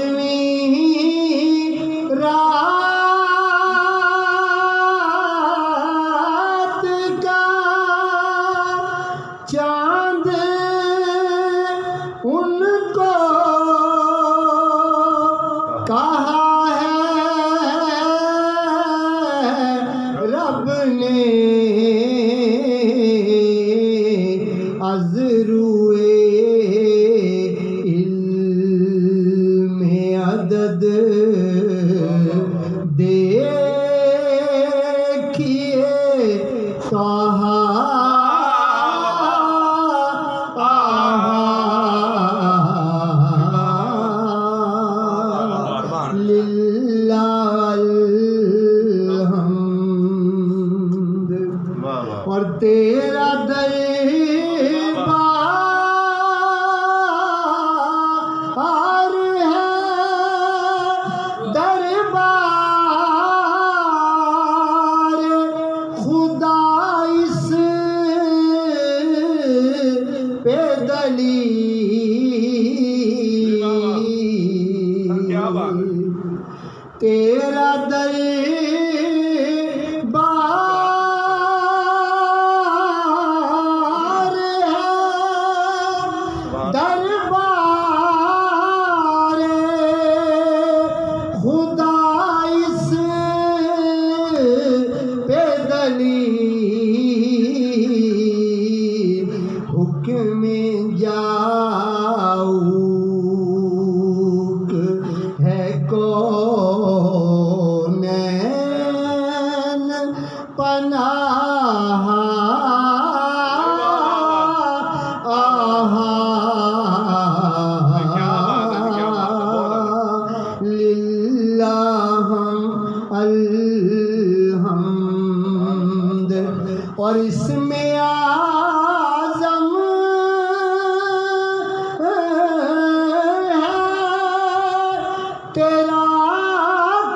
14ویں رات کا چاند ان کو کہا ہے رب نے ازروئے عدد دیکھیے کہا للہ الحمد اور تیرا تیرا دربار ہے دربار خدا اس پہ دلیل حکم جاؤک ہے کونین پناہ للہ الحمد اور اس میں اعظم تیرا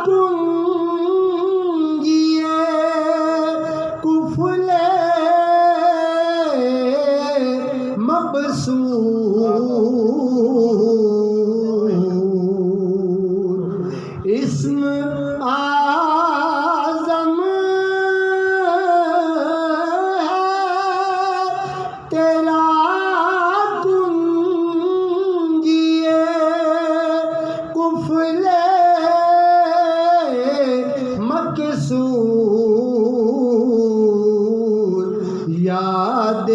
کنجیے کفل مبسوط اسم اعظم تیرا کنجیے کفل مکسور یاد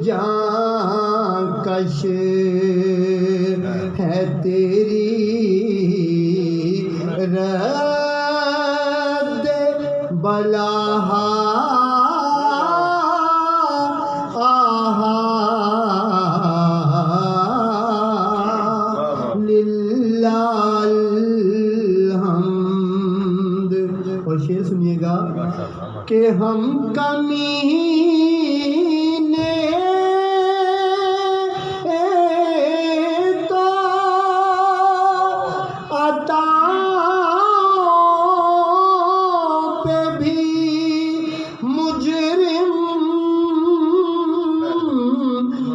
جان کش ہے تیری رد بلا للہ الحمد اور شعر سنیے گا کہ ہم کمینے تو عطاؤں پہ بھی مجرم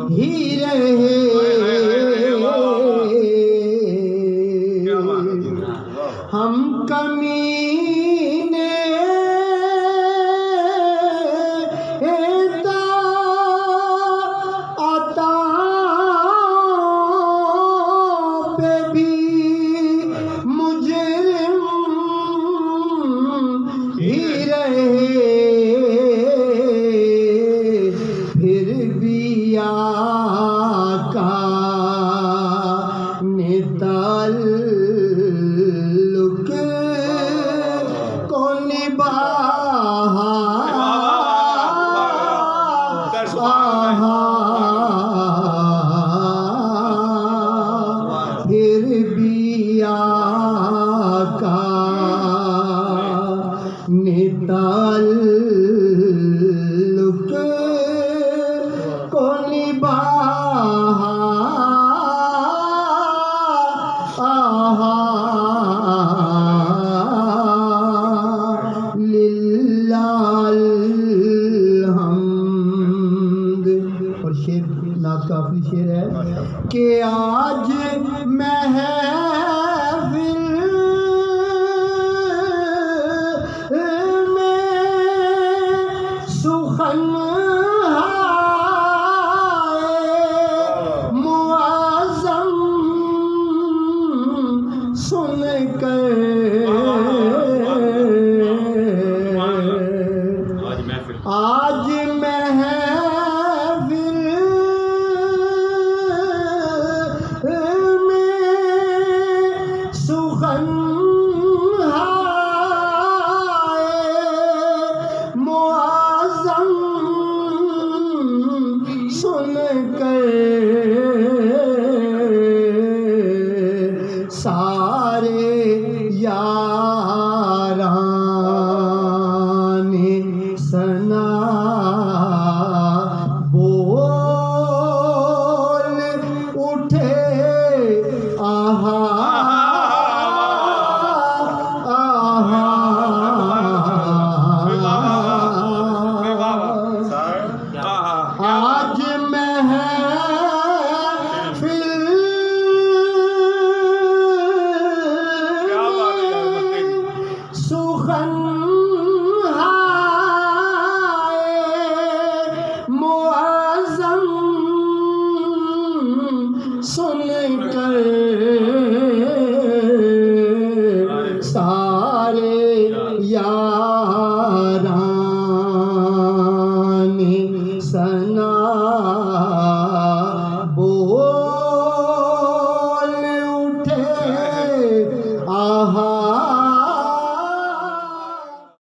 ہی رہے ہم کمینے کہ آج محفل میں سخن معظم سن کر آج محفل میں سخن معظم سن کر سارے یاران سنا بول اٹھے آہا آہا آج محفل سخن معظم سن کر سارے یار